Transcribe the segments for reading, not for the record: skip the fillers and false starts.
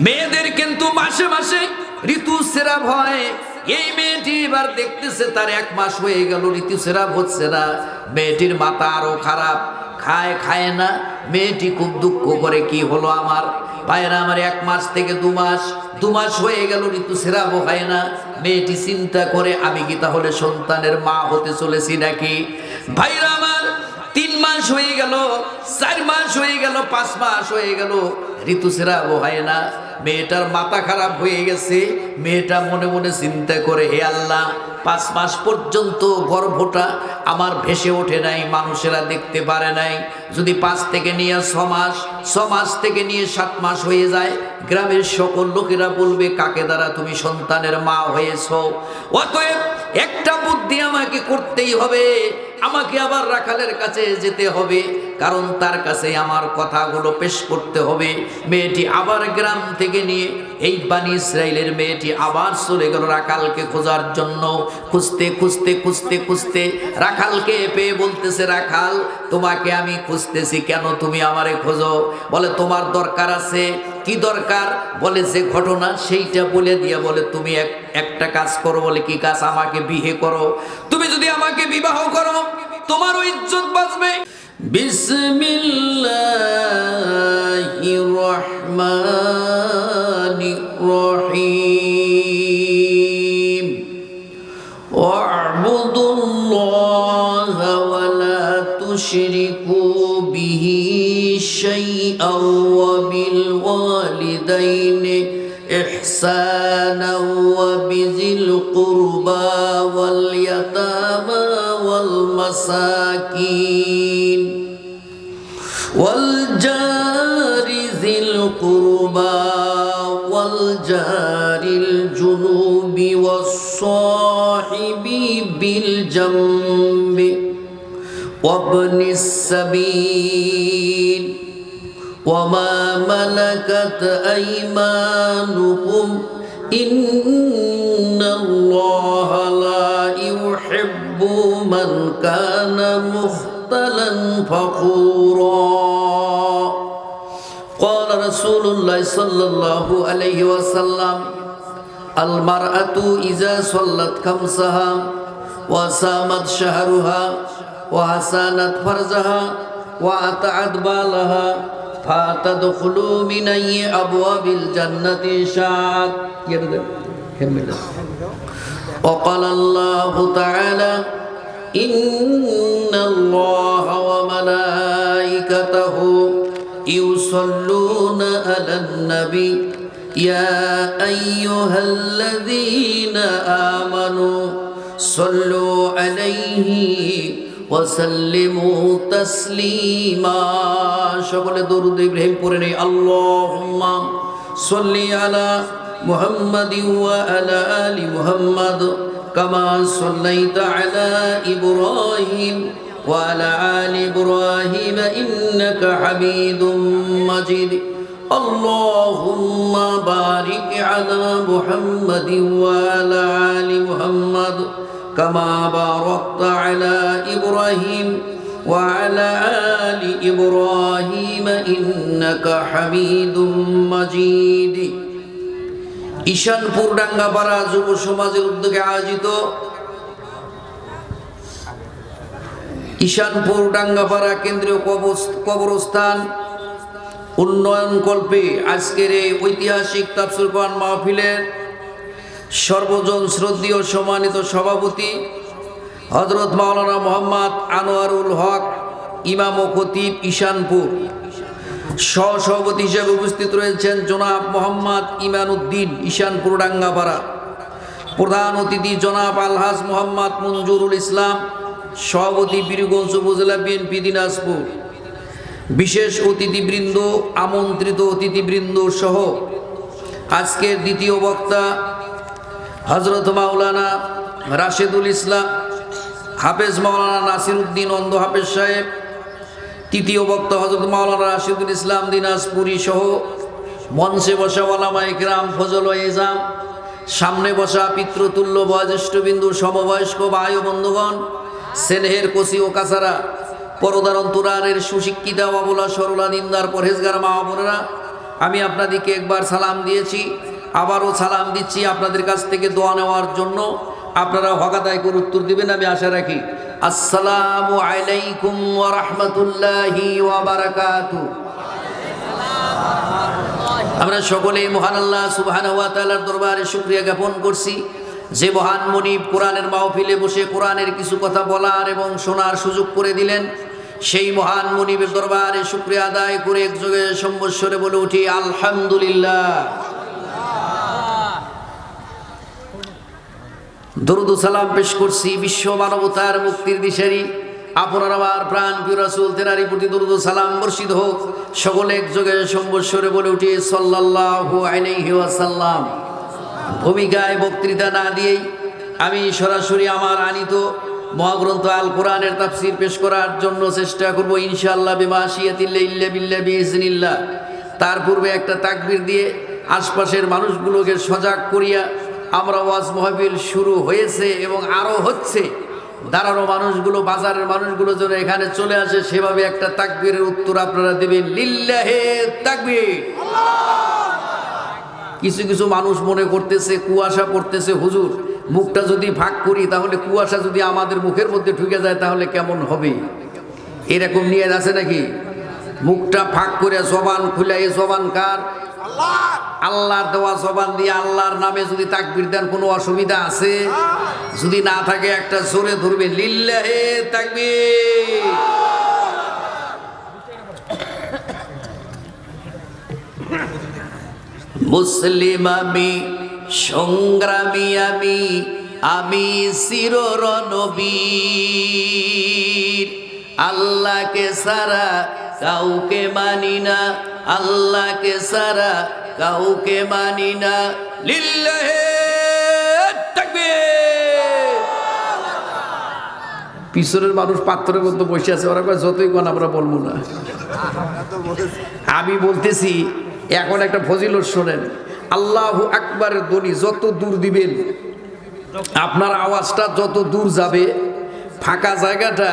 মেয়েদের কিন্তু মাসে মাসে ঋতুস্রাব হয়। এই মেয়েটি এবার দেখতেছে তার 1 মাস হয়ে গেল, ঋতুস্রাব হচ্ছে না। মেয়েটির মাথা আরো খারাপ, খায় না। মেয়েটি খুব দুঃখ করে, কি হলো আমার ভাইরা, আমার 1 মাস থেকে 2 মাস হয়ে গেল, ঋতুস্রাবও হয় না। মেয়েটি চিন্তা করে, আমি কি তাহলে সন্তানের মা হতে চলেছি নাকি? ভাইরা আমার, 3 মাস হয়ে গেল, 4 মাস হয়ে গেল, 5 মাস হয়ে গেল, ঋতুস্রাবও হয় না। মেয়েটার মাথা খারাপ হয়ে গেছে। মেয়েটা মনে মনে চিন্তা করে, হে আল্লাহ, 5 মাস পর্যন্ত গর্ভটা আমার ভেসে ওঠে নাই, মানুষেরা দেখতে পারে নাই। যদি 5 থেকে নিয়ে 6 মাস, 6 মাস থেকে নিয়ে 7 মাস হয়ে যায়, গ্রামের সকল লোকেরা বলবে, কাকে দ্বারা তুমি সন্তানের মা হয়েছ। অতএব একটা বুদ্ধি আমাকে করতেই হবে, আমাকে আবার রাখালের কাছে যেতে হবে, কারণ তার কাছে আমার কথাগুলো পেশ করতে হবে। মেয়েটি আবার গ্রাম থেকে নিয়ে, এই বানি ইসরাইলের মেয়েটি আবার চলে গেল রাখালকে খোঁজার জন্য। খুঁজতে খুঁজতে খুঁজতে খুঁজতে রাখালকে পেয়ে বলতেছে, রাখাল, তোমাকে আমি খুঁজতেছি, কেন তুমি আমারে খোঁজো? বলে, তোমার দরকার আছে। কি দরকার? বলে, যে ঘটনা সেইটা বলে দিয়ে বলে, তুমি একটা কাজ করো। বলে, কি কাজ? আমাকে বিয়ে করো। তুমি যদি আমাকে বিবাহ করো, তোমারও ইজ্জত বাঁচবে। বিসমিল্লাহির রহমানির রহিম। ওয়া'বুদুল্লাহা ওয়া লা তুশরিকু বিহি শাইআন ওয়া বিল ওয়ালিদাইনি ইহসানাও ওয়া বিযিল কুরবা ওয়াল ইয়াতামা ওয়াল মাসাকিন ওয়াল জারি যিল কুরবা ওয়াল জারিল জুনুবি ওয়াস সাহিবি বিল জামবি ওয়াবনিস সাবিল وما ملكت أيمانكم إن الله لا يحب من كان مختالا فخورا. قال رسول الله صلى الله عليه وسلم المرأة إذا صلت خمسها وصامت شهرها وحسنت فرجها وأطاعت بالها فَتَدْخُلُوا مِنْ أَيِّ أَبْوَابِ الْجَنَّةِ شَاءَتْ. وقال الله تعالى إن الله وملائكته يصلون على النبي يا أيها الذين آمنوا صلوا عليه وسلموا تسليما. সকলে দরুদ ইব্রাহিম পড়ে নেই। আল্লাহুম্মা সাল্লি আলা মুহাম্মাদিন ওয়া আলা আলি মুহাম্মাদ কামা সাল্লাইতা আলা ইব্রাহিম ওয়া আলা আলি ইব্রাহিম ইন্নাকা হামিদুম মাজিদ। আল্লাহুম্মা বারিক আলা মুহাম্মাদিন ওয়া আলা আলি মুহাম্মাদ كما باركت على إبراهيم وعلى آل إبراهيم إنك حميد مجيد. ঈশানপুর ডাঙ্গাপাড়া যুব সমাজের উদ্যোগে আয়োজিত ঈশানপুর ডাঙ্গাপাড়া কেন্দ্রীয় কবরস্থান উন্নয়ন কল্পে আজকের এই ঐতিহাসিক তাফসীর কোরআন মাহফিলের সর্বজন শ্রদ্ধেয় সম্মানিত সভাপতি হযরত মাওলানা মোহাম্মদ আনোয়ারুল হক, ইমাম ও খতিব ঈশানপুর। সহসভাপতি হিসেবে উপস্থিত রয়েছেন জনাব মোহাম্মদ ইমানউদ্দিন, ঈশানপুর ডাঙ্গাপাড়া। প্রধান অতিথি জনাব আলহাজ মোহাম্মদ মঞ্জুরুল ইসলাম, সভাপতি বীরগঞ্জ উপজেলা বিএনপি দিনাজপুর। বিশেষ অতিথিবৃন্দ, আমন্ত্রিত অতিথিবৃন্দ সহ আজকের দ্বিতীয় বক্তা হযরত মাওলানা রাশেদুল ইসলাম, হাফেজ মাওলানা নাসির উদ্দিন অন্ধ হাফেজ সাহেব, তৃতীয় বক্তা হযরত মাওলানা রাশেদুল ইসলাম দিনাজপুরি সহ মঞ্চে বসা ওলামায়ে কেরাম, ফজল ও এজাম, সামনে বসা পিতৃতুল্য বয়োজ্যেষ্ঠবিন্দু, সমবয়স্ক ভাই ও বন্ধুগণ, স্নেহের কচি ও কাছারা, পরদার অন্তরারের সুশিক্ষিতা অবলা সরলা নিন্দার পরহেজগার মা বোনেরা, আমি আপনাদেরকে একবার সালাম দিয়েছি, আবারও সালাম দিচ্ছি আপনাদের কাছ থেকে দোয়া নেওয়ার জন্য। আপনারা হক আদায় করে উত্তর দিবেন আমি আশা রাখি। আসসালামু আলাইকুম ওয়া রাহমাতুল্লাহি ওয়া বারাকাতুহু। আমরা সকলেই মহান আল্লাহ সুবহানাহু ওয়া তাআলার দরবারে শুকরিয়া জ্ঞাপন করছি, যে মহান মুনিব কোরআনের মাহফিলে বসে কোরআনের কিছু কথা বলার এবং শোনার সুযোগ করে দিলেন। সেই মহান মুনিবের দরবারে শুকরিয়া আদায় করে একযোগে সম্বৎসরে বলে উঠি আলহামদুলিল্লাহ। দরুদ ও সালাম পেশ করছি বিশ্ব মানবতার মুক্তির দিশারি আপনার আমার প্রাণ প্রিয় রাসূল তেনারই প্রতি দরুদ ও সালাম বর্ষিত হোক। সকলে একযোগে সম্বৎসরে বলে উঠি সাল্লাল্লাহু আলাইহি ওয়াসাল্লাম। ভূমিকায় বক্তৃতা না দিয়েই আমি সরাসরি আমার আনিত মহাগ্রন্থ আল কোরআনের তাফসীর পেশ করার জন্য চেষ্টা করব ইনশাআল্লাহ বিমাশিয়াতিল্লাহ ইল্লা বিল্লাহ বিইজনিল্লাহ। তার পূর্বে একটা তাকবীর দিয়ে আশপাশের মানুষগুলোকে সজাগ করিয়া আমরা ওয়াজ মাহফিল শুরু হয়েছে এবং আরও হচ্ছে, দাঁড়ানো মানুষগুলো বাজারের মানুষগুলো যেন এখানে চলে আসে সেভাবে একটা তাকবীরের উত্তর আপনারা দেবেন। লিল্লাহে তাকবীর। কিছু কিছু মানুষ মনে করতেছে কুয়াশা পড়তেছে, হুজুর মুখটা যদি ফাঁক করি তাহলে কুয়াশা যদি আমাদের মুখের মধ্যে ঢুকে যায় তাহলে কেমন হবে, এরকম নিয়ে আছে নাকি? মুখটা ফাঁক করে জবান খুলে, এই জবান কার? আল্লাহর দেওয়া জবান দিয়ে আল্লাহর নামে যদি তাকবীর দেন কোনো অসুবিধা আছে? যদি না থাকে একটা জোরে ধরবে লিল্লাহে তাকবীর। মুসলিম আমি, সংগ্রামী আমি, আমি চির রণবীর। আল্লাহকে ছাড়া কাউকে মানি না, আল্লাহকে ছাড়া কাউকে মানি না। লিল্লাহে তাকবীর। পিছনের মানুষ পাথরের মধ্যে বসে আছে, ওরা কয় যতই কোন আমরা বলবো না। আমি বলতেছি এখন একটা ফজিলত শোনেন। আল্লাহু আকবারের ধ্বনি যত দূর দিবেন, আপনার আওয়াজটা যত দূর যাবে, ফাঁকা জায়গাটা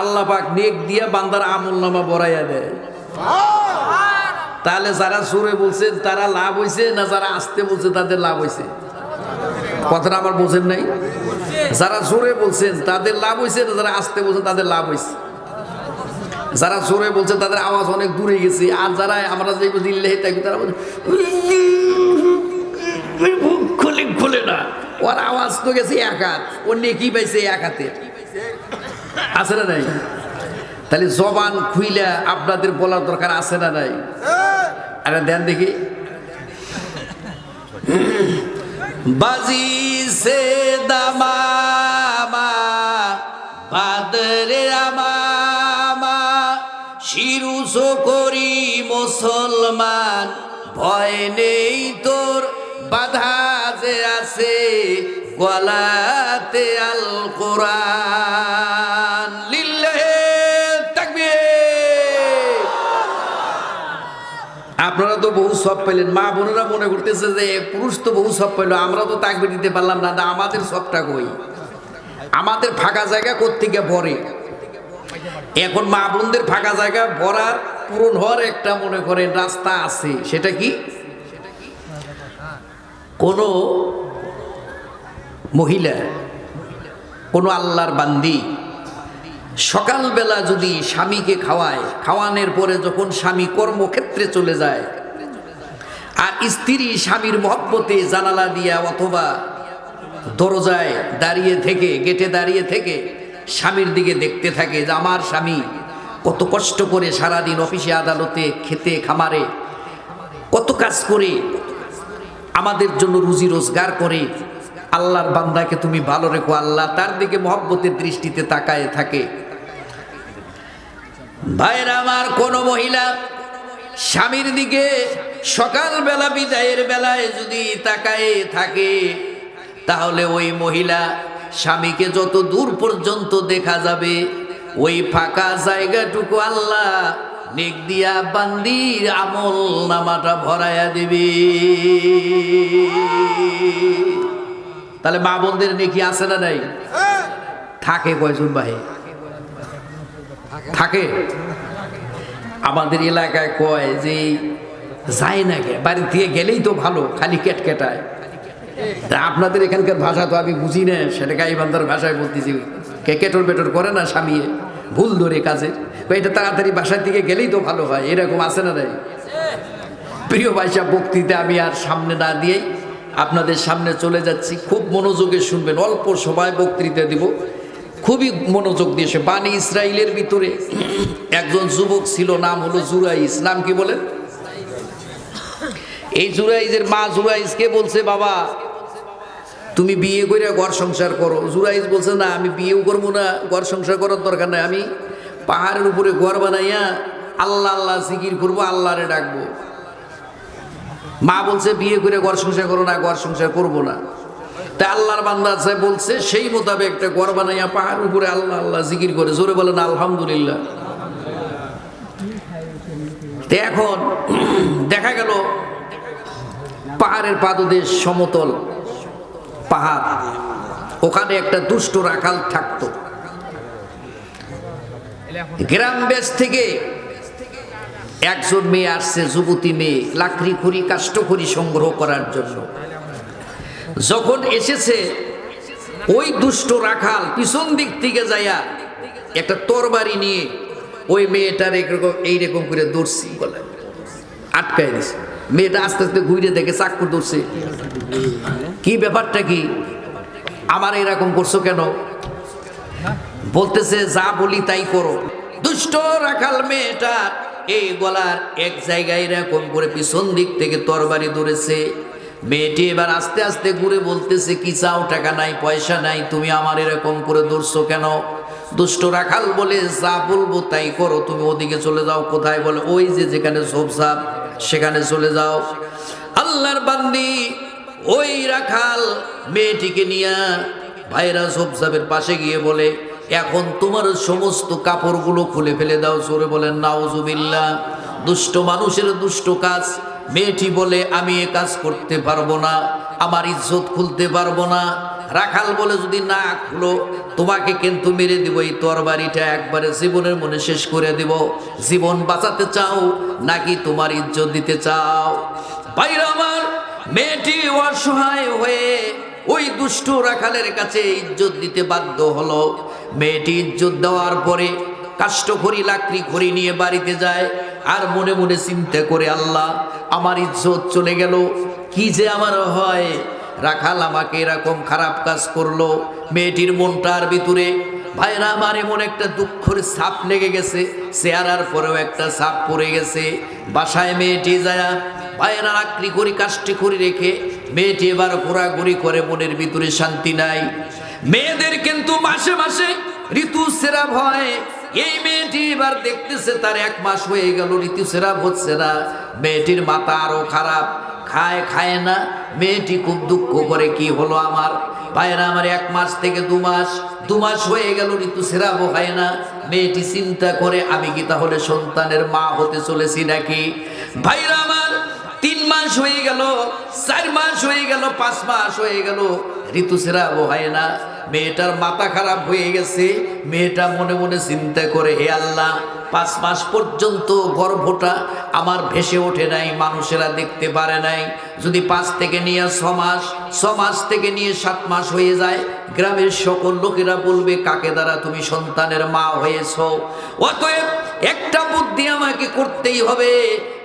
আল্লাহ পাক নেক দিয়া বান্দার আমলনামা বড়াইয়া দেয়। তাহলে যারা জোরে বলছেন তারা লাভ হয়েছে না যারা আস্তে বলছে তাদের লাভ হয়েছে? কথাটা আমার বোঝেন নাই? যারা জোরে বলছেন তাদের লাভ হয়েছে না যারা আস্তে বলছেন তাদের লাভ হয়েছে? যারা জোরে বলছে তাদের আওয়াজ অনেক দূরে গেছে, আর যারা আমরা যে দিল্লি তাই তারা খুলে না, ওর আওয়াজ তো গেছে এক হাত, ও নেকি পাইছে এক হাতে, আছে না নাই? তাহলে জবান খুইলা আপনাদের বলার দরকার আছে না নাই? আরে দেন দেখি। বাজি সে দামামা বাদরে আমামা শিরুষ করি মুসলমান, ভয় নেই তোর বাধা যে আছে গলাতে আল কোরআন। লিল্লাহে তাকবীর। আপনারা তো বহু সব পেলেন, মা বোনেরা মনে করতেছে যে পুরুষ তো বহু সব পেল, আমরা তো তাকবীর দিতে পারলাম না, আমাদের সবটা কই? আমাদের ফাঁকা জায়গা কোত্থেকে ভরে? এখন মা বোনদের ফাঁকা জায়গা ভরার পূরণ হওয়ার একটা মনে করেন রাস্তা আছে, সেটা কি? কোনো মহিলা, কোনো আল্লাহর বান্দি সকালবেলা যদি স্বামীকে খাওয়ায়, খাওয়ানোর পরে যখন স্বামী কর্মক্ষেত্রে চলে যায় আর স্ত্রী স্বামীর মহব্বতে জানালা দিয়া অথবা দরজায় দাঁড়িয়ে থেকে, গেটে দাঁড়িয়ে থেকে স্বামীর দিকে দেখতে থাকে যে আমার স্বামী কত কষ্ট করে সারাদিন অফিসে আদালতে খেতে খামারে কত কাজ করে আমাদের জন্য রুজি রোজগার করে, আল্লাহর বান্দাকে তুমি ভালো রেখো, আল্লাহ তার দিকে মহব্বতের দৃষ্টিতে তাকায় থাকে। ভাইরা আমার, কোন মহিলা স্বামীর দিকে সকালবেলা বিদায়ের বেলায় যদি তাকায় থাকে তাহলে ওই মহিলা স্বামীকে যত দূর পর্যন্ত দেখা যাবে ওই ফাঁকা জায়গাটুকু আল্লাহ নেক দিয়া বান্দির আমল নামাটা ভরাইয়া দিবে। তাহলে মা বোনদের নেকি আছে না নাই? থাকে কয়জন ভাই? থাকে। আমাদের এলাকায় কয় যে যায় না, বাড়ি দিয়ে গেলেই তো ভালো, খালি কেটকেটায়। তা আপনাদের এখানকার ভাষা তো আমি বুঝি না, সেটা গাইবান্ধার ভাষায় বলতেছি, কেটর বেটর করে না স্বামী, ভুল ধরে কাজের, এটা তাড়াতাড়ি বাসার দিকে গেলেই তো ভালো হয়, এরকম আছে না নাই? প্রিয় ভাইসা, বক্তৃতা আমি আর সামনে না দিয়েই আপনাদের সামনে চলে যাচ্ছি। খুব মনোযোগে শুনবেন, অল্প সময় বক্তৃতা দিব, খুবই মনোযোগ দিয়ে। বানি ইসরায়েলের ভিতরে একজন যুবক ছিল, নাম হলো জুরাইজ। নাম কি বলেন? এই জুরাইজের মা জুরাইজকে বলছে, বাবা তুমি বিয়ে করে ঘর সংসার করো। জুরাইজ বলছে, না আমি বিয়েও করবো না, ঘর সংসার করার দরকার নাই, আমি পাহাড়ের উপরে ঘর বানাইয়া আল্লাহ আল্লাহ জিকির করবো, আল্লাহরে ডাকবো। মা বলছে বিয়ে করে ঘর সংসার করো না, ঘর সংসার করবো না। তা আল্লাহর বান্দা আছে বলছে, সেই মোতাবেক একটা ঘর বানাইয়া পাহাড় উপরে আল্লাহ আল্লাহ জিকির করে। জোরে বলেন আলহামদুলিল্লাহ। তো এখন দেখা গেল পাহাড়ের পাদদেশ সমতল পাহাড়, ওখানে একটা দুষ্ট রাখাল থাকতো। গ্রাম বেশ থেকে একজন মেয়ে আসছে, যুবতী মেয়ে, লাকড়ি খড়ি কাষ্ঠখড়ি সংগ্রহ করার জন্য। যখন এসেছে, ওই দুষ্ট রাখাল পিছন দিক থেকে যাইয়া একটা তরবারি নিয়ে ওই মেয়েটার এইরকম করে দৌড়ছি বলে আটকাই দিছে। মেয়েটা আস্তে আস্তে ঘুরে দেখে চাক্কু দৌড়ছে। কি ব্যাপারটা কি, আমার এরকম করছো কেন? বলতেছে, যা বলি তাই করো। দুষ্ট রাখাল মেয়েটা এই গলার এক জায়গায় এরকম করে পিছন দিক থেকে তরবারি ধরেছে। মেয়েটি এবার আস্তে আস্তে ঘুরে বলতেছে, কি চাও? টাকা নাই, পয়সা নাই, তুমি আমার এরকম করে ধরছো কেন? দুষ্ট রাখাল বলে, যা বলবো তাই করো, তুমি ওদিকে চলে যাও। কোথায়? বলে ওই যে যেখানে ঝোপঝাপ, সেখানে চলে যাও। আল্লাহর বান্দি ওই রাখাল মেয়েটিকে নিয়ে ভাইরা ঝোপঝাপের পাশে গিয়ে বলে, এখন তোমার সমস্ত কাপড়গুলো খুলে ফেলে দাও। জোরে বলেন নাউজুবিল্লাহ। দুষ্ট মানুষের দুষ্ট কাজ। মেয়েটি বলে, আমি এ কাজ করতে পারবো না, আমার ইজ্জত খুলতে পারবো না। রাখাল বলে, যদি না খুলো তোমাকে কিন্তু মেরে দিব, এই তরবারিটা একবারে জীবনের মনে শেষ করে দিব। জীবন বাঁচাতে চাও নাকি তোমার ইজ্জত দিতে চাও? ভাইরা আমার, মেয়েটি অসহায় হয়ে ওই দুষ্ট রাখালের কাছে ইজ্জত দিতে বাধ্য হলো। মেয়েটি ইজ্জত দেওয়ার পরে কাষ্ঠখড়ি লাকড়ি খড়ি নিয়ে বাড়িতে যায়, আর মনে মনে চিন্তা করে, আল্লাহ আমার ইজ্জত চলে গেল, কি যে আমার হয়, রাখাল আমাকে এরকম খারাপ কাজ করলো। মেয়েটির মনটার ভিতরে ভাইরা আমার এমন একটা দুঃখের ছাপ লেগে গেছে, চেহারার পরেও একটা ছাপ পড়ে গেছে। বাসায় মেয়েটি যায়, ভাইরা লাকড়ি খড়ি কাষ্ঠি খড়ি রেখে মেয়েটি এবার ঘোরাঘুরি করে, মনের ভিতরে শান্তি নাই। মেয়েদের কিন্তু মাসে মাসে ঋতুস্রাব হয়। এই মেয়েটি এবার দেখতেছে তার 1 মাস হয়ে গেল, ঋতুস্রাব হচ্ছে না। মেয়েটির মাথা আরো খারাপ, খায় না। মেয়েটি খুব দুঃখ করে, কি হলো আমার? ভাইরা আমার 1 মাস থেকে 2 মাস হয়ে গেল, ঋতুস্রাব হয় না। মেয়েটি চিন্তা করে, আমি কি তাহলে সন্তানের মা হতে চলেছি নাকি? ভাইরা আমার 3 মাস হয়ে গেল, 4 মাস হয়ে গেল, 5 মাস হয়ে গেল, ঋতুস্রাব হয় না। মেয়েটার মাথা খারাপ হয়ে গেছে। মেয়েটা মনে মনে চিন্তা করে, হে আল্লাহ, 5 মাস পর্যন্ত গর্ভটা আমার ভেসে ওঠে নাই, মানুষেরা দেখতে পারে নাই। যদি 5 থেকে নিয়ে 6 মাস, 6 মাস থেকে নিয়ে 7 মাস হয়ে যায়, গ্রামের সকল লোকেরা বলবে, কাকে দ্বারা তুমি সন্তানের মা হয়েছ। অতএব একটা বুদ্ধি আমাকে করতেই হবে,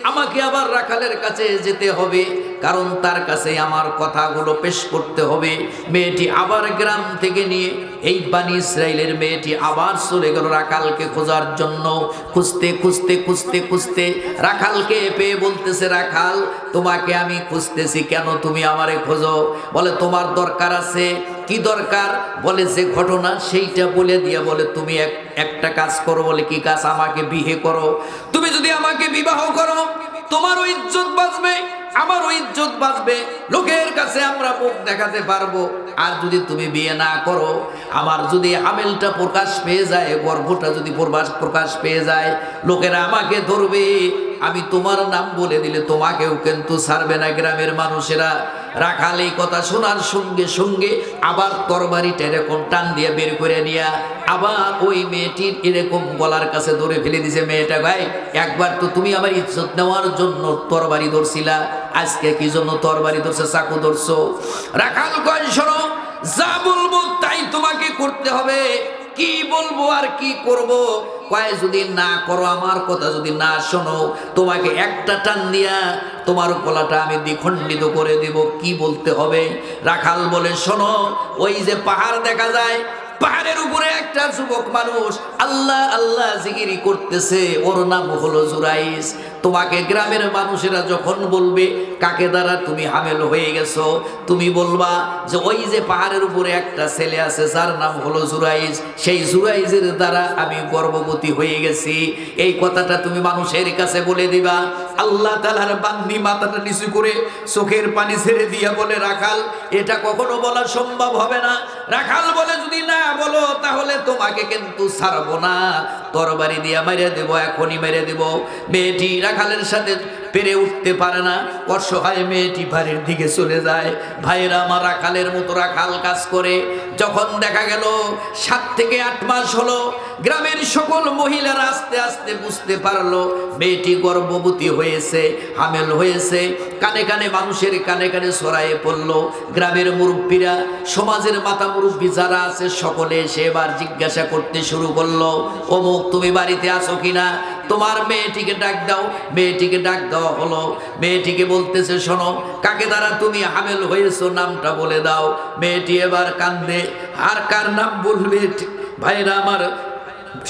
আমাকে আবার রাখালের কাছে যেতে হবে, কারণ তার কাছে আমার কথাগুলো পেশ করতে হবে। মেয়েটি আবার গ্রাম থেকে নিয়ে, এই বানি ইসরায়েলের মেয়েটি আবার চলে গেল রাখালকে খোঁজার জন্য। খুঁজতে খুঁজতে খুঁজতে খুঁজতে রাখালকে পেয়ে বলতেছে, রাখাল তোমাকে আমি খুঁজতেছি, কেন তুমি আমারে খোঁজো? বলে, তোমার দরকার আছে। কি দরকার? বলে, যে ঘটনা সেইটা বলে দিয়ে বলে, তুমি একটা কাজ করো। বলে, কি কাজ? আমাকে বিয়ে করো। তুমি যদি আমাকে বিবাহ করো, তোমারও ইজ্জত বাঁচবে, আমারও ইজ্জত বাঁচবে, লোকের কাছে আমরা মুখ দেখাতে পারবো। আর যদি তুমি বিয়ে না করো, আমার যদি হামেলটা প্রকাশ পেয়ে যায়, গর্ভটা যদি প্রকাশ পেয়ে যায়, লোকেরা আমাকে ধরবে, আমি তোমার নাম বলে দিলে তোমাকেও কিন্তু ছাড়বে না গ্রামের মানুষেরা। রাখাল এই কথা শোনার সঙ্গে সঙ্গে আবার তরবারিটা এরকম টান দিয়ে বের করে নিয়া আবার ওই মেয়েটির এরকম গলার কাছে ধরে ফেলে দিছে। মেয়েটা, ভাই একবার তো তুমি আমার ইজ্জত নেওয়ার জন্য তরবারি ধরছিলা, আজকে কি জন্য তরবারি ধরছে, চাকু ধরছো? রাখাল কয়, শোনো, যা বলবো তাই তোমাকে করতে হবে। কি বলবো আর কি করব? কয়, যদি না করো, আমার কথা যদি না শোনো, তোমাকে একটা টান দিয়া তোমার গলাটা আমি দ্বিখণ্ডিত করে দেব। কি বলতে হবে? রাখাল বলে, শোনো, ওই যে পাহাড় দেখা যায়, পাহাড়ের উপরে একটা যুবক মানুষ আল্লাহ আল্লাহ জিকিরি করতেছে, ওর নাম হলো জুরাইস। তোমাকে গ্রামের মানুষেরা যখন বলবে কাকে দ্বারা তুমি হামেল হয়ে গেছো, তুমি বলবা যে ওই যে পাহাড়ের উপরে একটা ছেলে আছে যার নাম হলো জুরাইস, সেই জুরাইসের দ্বারা আমি গর্ভবতী হয়ে গেছি। এই কথাটা তুমি মানুষের কাছে বলে দিবা। আল্লাহ তাআলার বান্দি মাথাটা নিচু করে চোখের পানি ছেড়ে দিয়া বলে, রাখাল, এটা কখনো বলা সম্ভব হবে না। রাখাল বলে, যদি না বলো তাহলে তোমাকে কিন্তু ছাড়বো না, তরবারি দিয়া মেরে দেব, এখনই মেরে দেব। মেয়েটি রাখালের সাথে পেরে উঠতে পারে না, অসহায় মেয়েটি বাড়ির দিকে চলে যায়। ভাইরা আমার, রাখালের মতো রাখাল কাজ করে। যখন দেখা গেল 7 থেকে 8 মাস হলো, গ্রামের সকল মহিলারা আস্তে আস্তে বুঝতে পারলো মেয়েটি গর্ভবতী হয়েছে, হামেল হয়েছে। কানে কানে মানুষের কানে কানে ছড়ায়ে পড়লো। গ্রামের মুরব্বীরা, সমাজের মাতা মুরব্বী যারা আছে, সকলে এসে এবার জিজ্ঞাসা করতে শুরু করলো, অমুক তুমি বাড়িতে আছো কিনা, তোমার মেয়েটিকে ডাক দাও। মেয়েটিকে ডাক দেওয়া হলো। মেয়েটিকে বলতেছে, শোনো, কাকে দ্বারা তুমি হামেল হয়েছো, নামটা বলে দাও। মেয়েটি এবার কান্দে, আর কার নাম বলবে? ভাইরা আমার,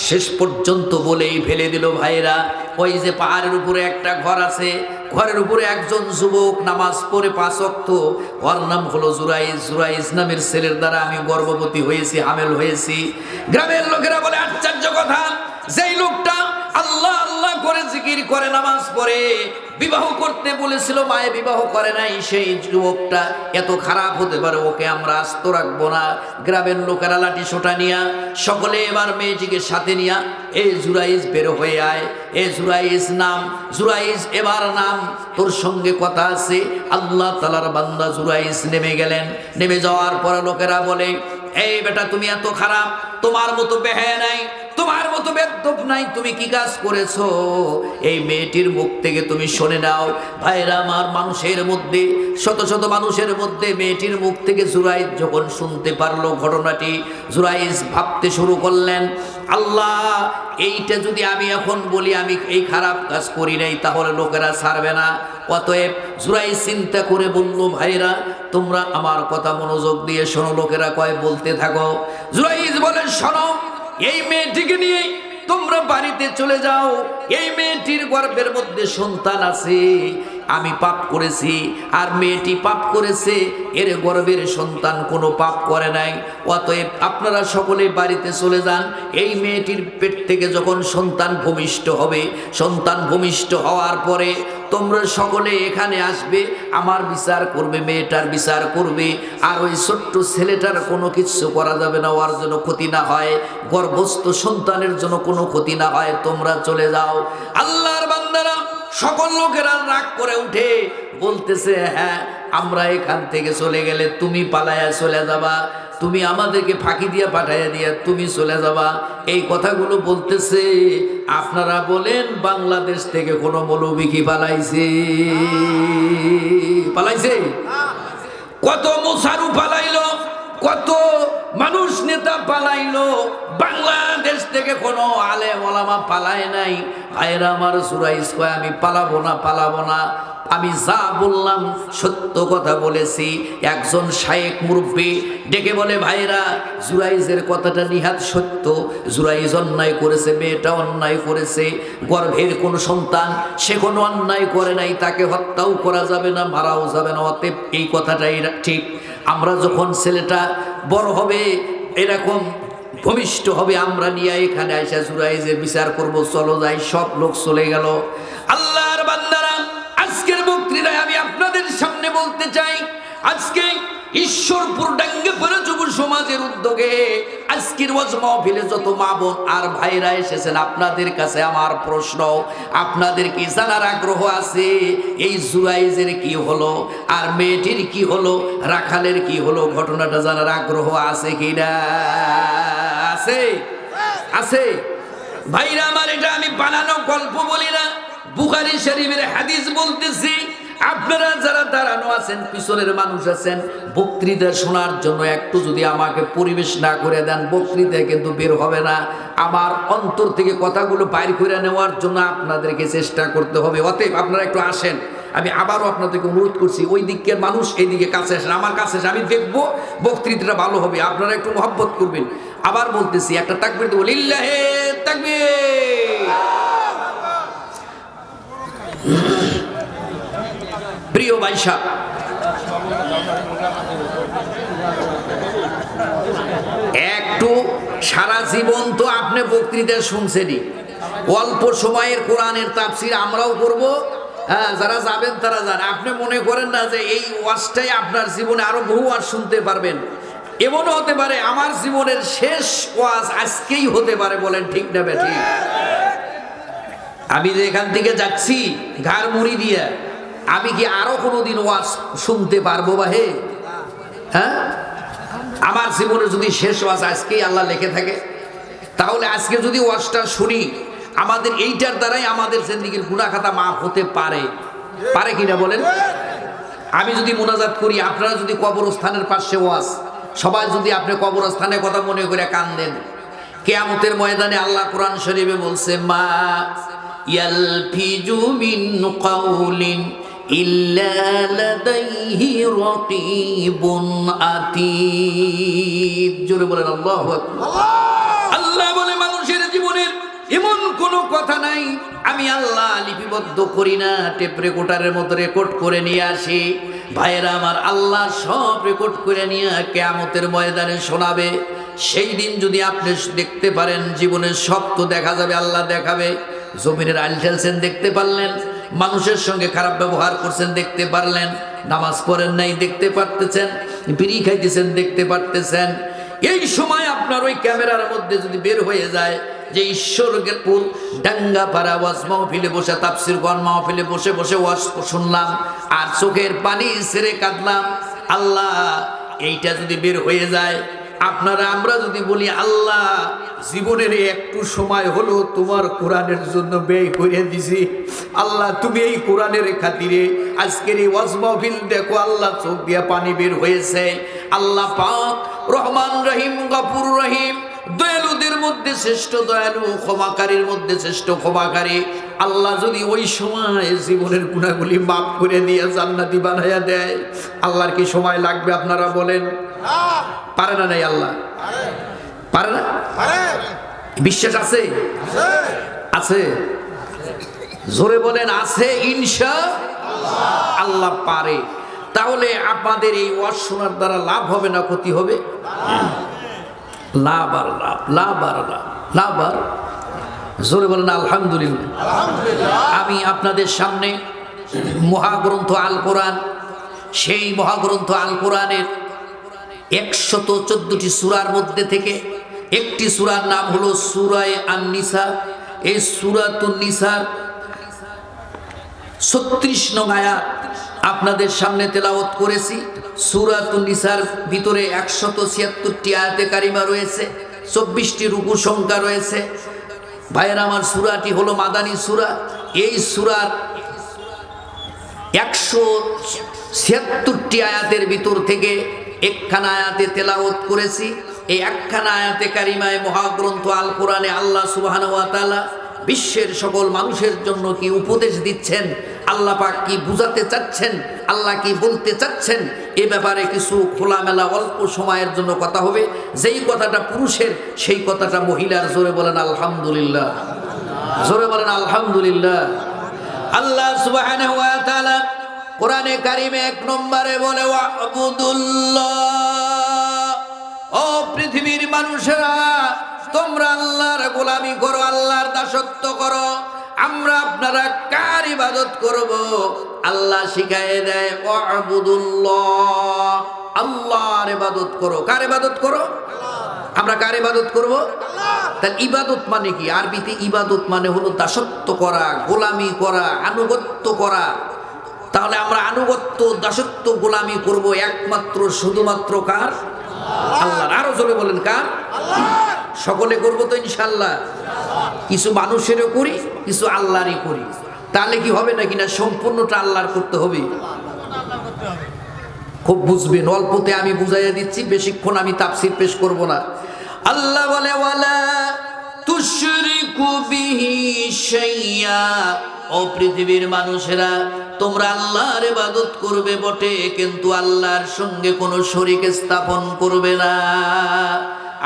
শেষ পর্যন্ত বলেই ফেলে দিল। ভাইরা, ওই যে পাহাড়ের উপরে একটা ঘর আছে, ঘরের উপরে একজন যুবক নামাজ পড়ে 5 ওয়াক্ত, ওর নাম হলো জুরাইস। জুরাইস নামের ছেলের দ্বারা আমি গর্ভবতী হয়েছি, হামেল হয়েছি। গ্রামের লোকেরা বলে, আশ্চর্য কথা, যেই লোকটা আল্লাহ আল্লাহ করে জিকির করে, নামাজ পড়ে, বিবাহ করতে বলেছিল, মায়ে বিবাহ করে নাই, সেই যুবকটা এত খারাপ হতে পারে, ওকে আমরা আস্ত রাখবো না। গ্রামের লোকেরা লাঠি সোটা নিয়া সকলে এবার মেয়েটিকে সাথে নিয়া, এই জুরাইস বের হয়ে আয়, এ জুরাইস নাম, জুরাইস এবার নাম, তোর সঙ্গে কথা আছে। আল্লাহ তাআলার বান্দা জুরাইস নেমে গেলেন। নেমে যাওয়ার পরে লোকেরা বলে, এই বেটা, তুমি এত খারাপ, তোমার মতো বেহায়া নাই, তোমার মতো বেদ্যপ নাই, তুমি কি কাজ করেছো? এই মেয়েটির মুখ থেকে তুমি শুনে নাও। ভাইরা আমার, মানুষের মধ্যে, শত শত মানুষের মধ্যে মেয়েটির মুখ থেকে জুরাইস যখন শুনতে পারলো ঘটনাটি, জুরাইস ভাবতে শুরু করলেন, আল্লাহ, এইটা যদি আমি এখন বলি আমি এই খারাপ কাজ করি নাই, তাহলে লোকেরা ছাড়বে না। অতএব জুরাইস চিন্তা করে বলল, ভাইরা, তোমরা আমার কথা মনোযোগ দিয়ে শোনো। লোকেরা কয়, বলতে থাকো। জুরাইস বলে, শোনো, এই মেয়েটিকে নিয়ে তোমরা বাড়িতে চলে যাও। এই মেয়েটির গর্ভের মধ্যে সন্তান আছে, আমি পাপ করেছি আর মেয়েটি পাপ করেছে, এর গর্ভের সন্তান কোনো পাপ করে নাই। অতএব আপনারা সকলে বাড়িতে চলে যান। এই মেয়েটির পেট থেকে যখন সন্তান ভূমিষ্ঠ হবে, সন্তান ভূমিষ্ঠ হওয়ার পরে তোমরা সকলে এখানে আসবে, আমার বিচার করবে, মেয়েটার বিচার করবে। আর ওই ছোট্ট ছেলেটার কোনো কিছু করা যাবে না, ওর জন্য ক্ষতি না হয়, গর্ভস্থ সন্তানের জন্য কোনো ক্ষতি না হয়, তোমরা চলে যাও। আল্লাহর বান্দারা, সকল লোকেরা রাগ করে উঠে বলতেছে, হ্যাঁ, আমরা এখান থেকে চলে গেলে তুমি পালায়া চলে যাবা, তুমি আমাদেরকে ফাঁকি দিয়ে পাঠাইয়া দিয়ে তুমি চলে যাবা। এই কথাগুলো বলতেছে। আপনারা বলেন, বাংলাদেশ থেকে কোনো মৌলবি কি পালাইছে? পালাইছে? কত মোসারু পালাইলো, কত মানুষ নেতা পালাইলো, বাংলাদেশ থেকে কোনো আলেম ওলামা পালায় নাই। ভাইরা আমার, জুরাইস কয়, আমি পালাবো না, পালাবো না, আমি যা বললাম সত্য কথা বলেছি। একজন শায়েখ মুরব্বী ডেকে বলে, ভাইরা, জুরাইসের কথাটা নিহাত সত্য, জুরাইস অন্যায় করেছে, মেয়েটা অন্যায় করেছে, গর্ভের কোনো সন্তান, সে কোনো অন্যায় করে নাই, তাকে হত্যাও করা যাবে না, মারাও যাবে না। অতএব এই কথাটাই ঠিক। আমরা যখন ছেলেটা বড় হবে, এরকম ভূমিষ্ঠ হবে, আমরা নিয়ে এখানে আইসা জুরাইসের বিচার করব, চলো যাই। সব লোক চলে গেল। আল্লাহর বান্দারা, আজকের বক্তৃতায় আমি আপনাদের সামনে বলতে চাই, আজকে ঈশ্বরপুর ডাঙ্গে পরে যুব সমাজের উদ্যোগে আজকের ওয়াজ মাহফিলে যত মা বোন আর ভাইরা এসেছেন, আপনাদের কাছে আমার প্রশ্ন, আপনাদের কি জানার আগ্রহ আছে এই জুরাইজের কি হলো আর মেয়েটির কি হলো, রাখালের কি হলো, ঘটনাটা জানার আগ্রহ আছে কিনা? আছে? আছে? ভাইরা আমার, এটা আমি বানানো গল্প বলি না, বুখারী শরীফের হাদিস বলতেছি। আপনারা যারা দাঁড়ানো আছেন, পিছনের মানুষ আছেন, বক্তৃতা শোনার জন্য একটু যদি আমাকে পরিবেশ না করে দেন, বক্তৃতা কিন্তু বের হবে না। আমার অন্তর থেকে কথাগুলো বাইর করে নেওয়ার জন্য আপনাদেরকে চেষ্টা করতে হবে। অতএব আপনারা একটু আসেন, আমি আবারও আপনাদেরকে অনুরোধ করছি, ওই দিকের মানুষ এইদিকে কাছে আসেন, আমার কাছে এসে আমি দেখবো বক্তৃতাটা ভালো হবে, আপনারা একটু মহব্বত করবেন। আবার বলতেছি, একটা তাকবীর দেবো, লিল্লাহে তাকবীর। প্রিয় ভাইসা, একটু সারা জীবন তো আপনি বক্তৃতা শুনছেনই, অল্প সময়ের কোরআনের তাফসীর আমরাও করব। হ্যাঁ, যারা যাবেন তারা যান। আপনি মনে করেন না যে এই ওয়াজটাই আপনার জীবনে আরো বহু ওয়াজ শুনতে পারবেন? এমনও হতে পারে আমার জীবনের শেষ ওয়াজ আজকেই হতে পারে। বলেন ঠিক না বেঠিক? আমি যে এখান থেকে যাচ্ছি ঘাড় মুড়ি দিয়ে, আমি কি আরো কোনোদিন ওয়াজ শুনতে পারবো বা হে? হ্যাঁ, আমার জীবনে যদি শেষ ওয়াজ আজকেই আল্লাহ লিখে থাকে, তাহলে আজকে যদি ওয়াজটা শুনি, আমাদের এইটার দ্বারাই আমাদের জিন্দেগীর গুনাহ খাতা মাফ হতে পারে। পারে কিনা বলেন? আমি যদি মুনাজাত করি, আপনারা যদি কবরস্থানের পাশে ওয়াজ, সবাই যদি আপনি কবরস্থানের কথা মনে করে কান্দেন, কিয়ামতের ময়দানে আল্লাহ কোরআন শরীফে বলছে, মা ইয়ালফিজু মিন কাউলিন ইল্লা লাদাইহি রাকিবুন আতীদ। জোরে বলেন আল্লাহু আকবার। আল্লাহ বলে, মানুষের জীবনের এমন কোনো কথা নাই আমি আল্লাহ লিপিবদ্ধ করি না, টেপ রেকর্ডারের মতো রেকর্ড করে নিয়ে আসি। ভাইয়েরা আমার, আল্লাহ সব রেকর্ড করে নিয়ে কিয়ামতের ময়দানে শোনাবে। সেই দিন যদি আপনি দেখতে পারেন, জীবনের সব তো দেখা যাবে, আল্লাহ দেখাবে। জমিনের আইল ঠেলছেন দেখতে পারলেন, মানুষের সঙ্গে খারাপ ব্যবহার করছেন দেখতে পারলেন, নামাজ পড়েন নাই দেখতে পারতেছেন, বিড়ি খাইতেছেন দেখতে পারতেছেন। এই সময় আপনার ওই ক্যামেরার মধ্যে যদি বের হয়ে যায় যে ঈশ্বরপুর ডাঙ্গাপাড়া ওয়াজ মাহফিলে বসে, তাফসীর কোরআন মাহফিলে বসে বসে ওয়াজ শুনলাম আর চোখের পানি ছেড়ে কাঁদলাম, আল্লাহ এইটা যদি বের হয়ে যায়, আপনারা আমরা যদি বলি, আল্লাহ জীবনের একটু সময় হলো তোমার কোরআনের জন্য ব্যয় করে দিছি, আল্লাহ তুমি এই কোরআনের খাতিরে আজকের এই ওয়াজ মাহফিল দেখো, আল্লাহ চোখ দিয়ে পানি বের হয়েছে। আল্লাহ পাক রহমান রহিম গফুর রহিম, দয়ালুদের মধ্যে শ্রেষ্ঠ দয়ালু, ক্ষমাকারীর মধ্যে শ্রেষ্ঠ ক্ষমাকারী। আল্লাহ যদি ওই সময় জীবনের গুনাহগুলি মাফ করে দিয়ে জান্নাতি বানাইয়া দেয়, আল্লাহর কি সময় লাগবে আপনারা বলেন? পারে না? নাই আল্লাহ পারে না? বিশ্বাস আছে? আছে? জোরে বলেন আছে। ইনশাআল্লাহ আল্লাহ পারে। তাহলে আপনাদের এই ওয়াজ শোনার দ্বারা লাভ হবে না ক্ষতি হবে? লাভ আর লাভ, লাভ আর লাভ, লাভ আর। জোরে বলেন আলহামদুলিল্লাহ। আমি আপনাদের সামনে মহাগ্রন্থ আল কোরআন, সেই মহাগ্রন্থ আল কোরআনের 114টি সূরার মধ্যে থেকে একটি সূরার নাম হলো সূরায়ে আন-নিসা। এই সূরাতুন নিসার 36 নং আয়াত আপনাদের সামনে তেলাওয়াত করেছি। সূরাতুন নিসার ভিতরে 176টি আয়াতে কারিমা রয়েছে, 24টি রুকু সংখ্যা রয়েছে। ভাইয়েরা আমার, সূরাটি হলো মাদানী সূরা। এই সূরার 176টি আয়াতের ভিতর থেকে একখানা আয়াতে তেলাওয়াত করেছি। এই একখানা আয়াতে কারিমায় মহাগ্রন্থ আল কোরআনে আল্লাহ সুবহানাহু ওয়া তাআলা বিশ্বের সকল মানুষের জন্য কি উপদেশ দিচ্ছেন, আল্লাহ পাক কি বুঝাতে চাচ্ছেন, আল্লাহ কি বলতে চাচ্ছেন, এ ব্যাপারে কিছু খোলামেলা অল্প সময়ের জন্য কথা হবে। যেই কথাটা পুরুষের, সেই কথাটা মহিলার। জোরে বলেন আলহামদুলিল্লাহ, জোরে বলেন আলহামদুলিল্লাহ। আল্লাহ সুবহানাহু ওয়া তাআলা কোরআনে কারিমে 1 নম্বরে বলে, ওয়াবুদুল্লাহ, ও পৃথিবীর মানুষেরা তোমরা আল্লাহর গোলামি করো, আল্লাহর দাসত্ব করো। আমরা আপনারা কার ইবাদত করব? আল্লাহ শিখায় দেয় ওয়াবুদুল্লাহ, আল্লাহর ইবাদত করো। কার ইবাদত করো? আমরা কার ইবাদত করব? তাহলে ইবাদত মানে কি? আরবিতে ইবাদত মানে হলো দাসত্ব করা, গোলামি করা, আনুগত্য করা। তাহলে আমরা আনুগত্য, দাসত্ব, গোলামি করব একমাত্র শুধুমাত্র কার? আল্লাহর। আরো জোরে বলেন কার? সকলে করব তো ইনশাআল্লাহ। কিছু মানুষেরও করি, কিছু আল্লাহরই করি। তাহলে কি হবে নাকি না সম্পূর্ণটা আল্লাহর করতে হবে? খুব বুঝবেন, অল্পতে আমি বুঝাইয়া দিচ্ছি, বেশিক্ষণ আমি তাফসীর পেশ করব না। আল্লাহ বলে ওয়ালা তুশরিকু বিহি শাইয়া, ও পৃথিবীর মানুষেরা তোমরা আল্লাহর ইবাদত করবে বটে, কিন্তু আল্লাহর সঙ্গে কোনো শরীক স্থাপন করবে না।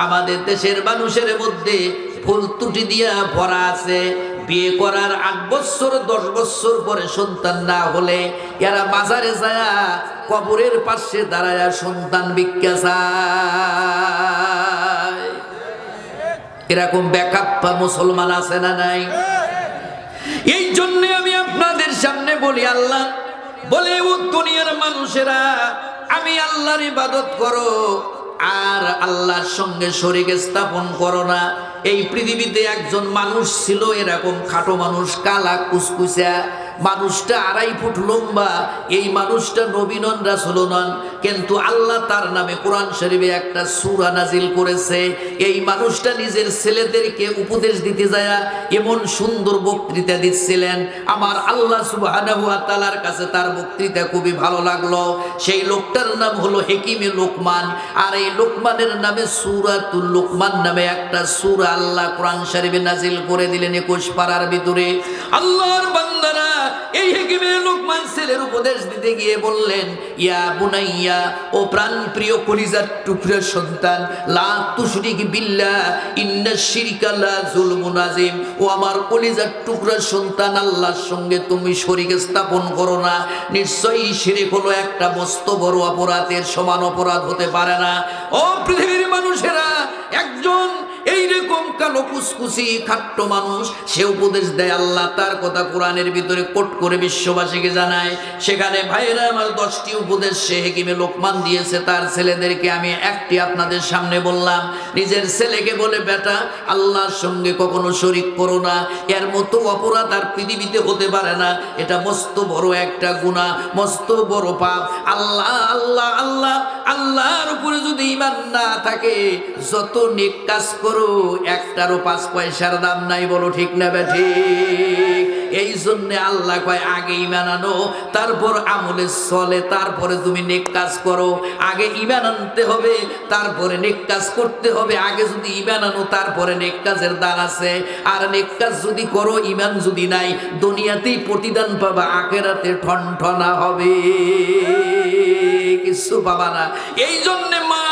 আমাদের দেশের মানুষের মধ্যে ভুল ত্রুটি দিয়া ভরা আছে। বিয়ে করার 8 বছর 10 বছর পরে সন্তান না হলে এরা বাজারে যায় কবরের পাশে দাঁড়ায়া সন্তান ভিক্ষা চায়। এরকম বেকাপ্পা মুসলমান আছে না নাই? এই জন্য আমি আপনাদের সামনে বলি, আল্লাহ বলে ও দুনিয়ার মানুষেরা আমি আল্লাহর ইবাদত করো আর আল্লাহর সঙ্গে শরীক স্থাপন করো না। এই পৃথিবীতে একজন মানুষ ছিল এরকম খাটো মানুষ, কালা কুচকুচা, মানুষটা 2.5 ফুট লম্বা। এই মানুষটা নবী নন, রাসূল নন, কিন্তু আল্লাহ তার নামে কোরআন শরীফে একটা সূরা নাজিল করেছে। এই মানুষটা নিজের ছেলেদেরকে উপদেশ দিতে যায় এমন সুন্দর বক্তৃতা দিচ্ছিলেন, আমার আল্লাহ সুবহানাহু ওয়া তাআলার কাছে তার বক্তৃতা খুবই ভালো লাগলো। সেই লোকটার নাম হলো হেকিমে লোকমান। আর এই লোকমানের নামে সূরাতুল লোকমান নামে একটা সূরা আল্লাহ কোরআন শরীফে নাজিল করে দিলেন 21 পারার ভিতরে। আল্লাহর বান্দারা এই হেকিমে লোকমান ছেলের উপদেশ দিতে গিয়ে বললেন, ইয়া বুনাইয়া, ও প্রাণ প্রিয় কলিজার টুকরা সন্তান, লা তুশরিক বিল্লাহ ইন্নাশ শিরকা লা যুলমুন আযীম। ও আমার কলিজার টুকরা সন্তান, আল্লাহর সঙ্গে তুমি শরীক স্থাপন করো না। নিশ্চয়ই শিরক হলো একটা মস্ত বড় অপরাধের সমান অপরাধ হতে পারে না। ও পৃথিবীর মানুষেরা, একজন এইরকম কালো কুচকুচি খাট্ট মানুষ সে উপদেশ দেয়, আল্লাহ তার কথা কোরআনের ভিতরে কোট করে বিশ্ববাসীকে জানায়। সেখানে ভাইরা আমার 10টি উপদেশ সে হেকিমে লোকমান দিয়েছে তার ছেলেদেরকে। আমি একটি আপনাদের সামনে বললাম। নিজের ছেলেকে বলে, বেটা আল্লাহর সঙ্গে কখনো শরীক করো না। এর মতো অপরাধ আর পৃথিবীতে হতে পারে না। এটা মস্ত বড় একটা গুনাহ, মস্ত বড় পাপ। আল্লাহ আল্লাহ আল্লাহ আল্লাহর উপরে যদি ঈমান না থাকে, যত নেক কাজ করো একটারও 5 পয়সার দাম নাই। বলো ঠিক না বেঠিক? এই জন্য আল্লাহ কয় আগে ঈমান আনো, তারপর আমলে চলে, তারপরে তুমি নেক কাজ করো। আগে ঈমান আনতে হবে, তারপরে নেক কাজ করতে হবে। আগে যদি ঈমান আনো, তারপরে নেক কাজের দান আছে। আর নেক কাজ যদি করো, ঈমান যদি নাই, দুনিয়াতেই প্রতিদান পাবা, আখিরাতে ঠনঠনা হবে, কিছু পাবা না। এই জন্য মা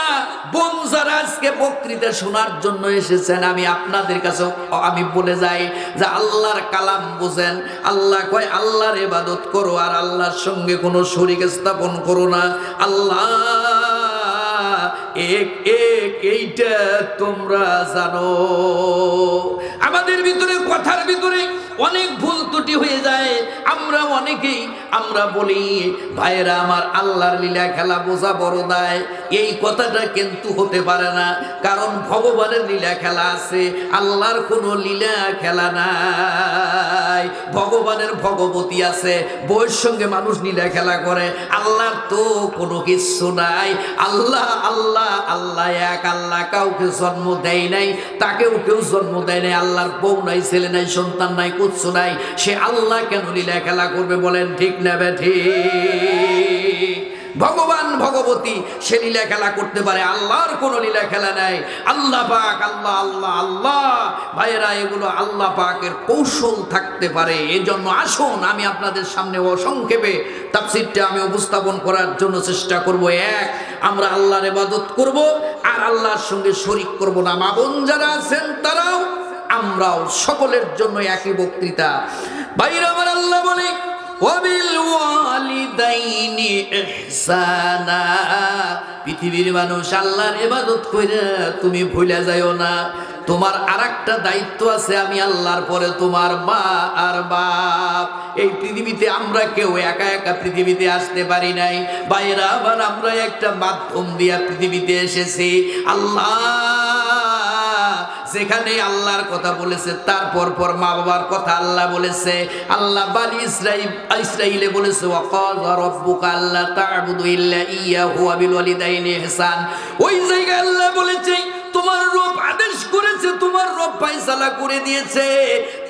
বোন যারা আজকে বক্তৃতা শোনার জন্য এসেছেন, আমি আপনাদের কাছে আমি বলে যাই যে আল্লাহর কালাম বুঝেন। আল্লাহ কয় আল্লাহর ইবাদত করো আর আল্লাহর সঙ্গে কোনো শরীক স্থাপন করো না। আল্লাহ এক এক, এইটা তোমরা জানো। আমাদের ভিতরে কথার ভিতরে অনেক ভুল ত্রুটি হয়ে যায়। আমরা অনেকেই আমরা বলি, ভাইরা আমার, আল্লাহর লীলা খেলা বোঝা বড় দায়। এই কথাটা কিন্তু হতে পারে না, কারণ ভগবানের লীলা খেলা আছে, আল্লাহর কোনো লীলা খেলা নাই। ভগবানের ভগবতী আছে, বউয়ের সঙ্গে মানুষ লীলা খেলা করে, আল্লাহর তো কোনো কিছু নাই। আল্লাহ আল্লাহ আল্লাহ এক, আল্লাহ কাউকে জন্ম দেয় নাই, তাকেও কেউ জন্ম দেয় নাই। আল্লাহর বউ নাই, ছেলে নাই, সন্তান নাই, কিচ্ছু নাই। সে আল্লাহ কেন লীলা খেলা করবে? বলেন ঠিক না বেঠিক? ভগবান ভগবতী সে লীলা খেলা করতে পারে, আল্লাহর কোনো লীলা খেলা নাই। আল্লাহ পাক, আল্লাহ আল্লাহ আল্লাহ, ভাইয়েরা, এগুলো আল্লাহ পাকের কৌশল থাকতে পারে। এই জন্য আসুন আমি আপনাদের সামনে অসংক্ষেপে তাফসীরটা আমি উপস্থাপন করার জন্য চেষ্টা করব। এক, আমরা আল্লাহর ইবাদত করব আর আল্লাহর সঙ্গে শরীক করব না। মা বোন যারা আছেন তারাও আমরাও সকলের জন্য একই বক্তৃতা। ভাইরা আমার, আল্লাহ বলে ওয়াবিল ওয়ালিদাইনি ইহসানা। পৃথিবীর মানুষ আল্লাহর ইবাদত কইরা তুমি ভুলে যাইও না, তোমার আরেকটা দায়িত্ব আছে, আমি আল্লাহর পরে তোমার মা আর বাপ। এই পৃথিবীতে আমরা কেউ একা একা পৃথিবীতে আসতে পারি নাই বাইরা, আবার আমরা একটা মাধ্যম দিয়া পৃথিবীতে এসেছি। আল্লাহ যেখানে আল্লাহর কথা বলেছে তারপর পর মা বাবার কথা আল্লাহ বলেছে। আল্লাহ বানি ইসরাঈলে বলেছে ওয়াকাযা রাব্বুকা আল্লা তা'বুদু ইল্লা ইয়্যাহু ওয়া বিল ওয়ালিদাইনি ইহসান। ওই জায়গায় আল্লাহ বলেছে তোমার রব আদেশ করেছে, তোমার রব ফয়সালা করে দিয়েছে,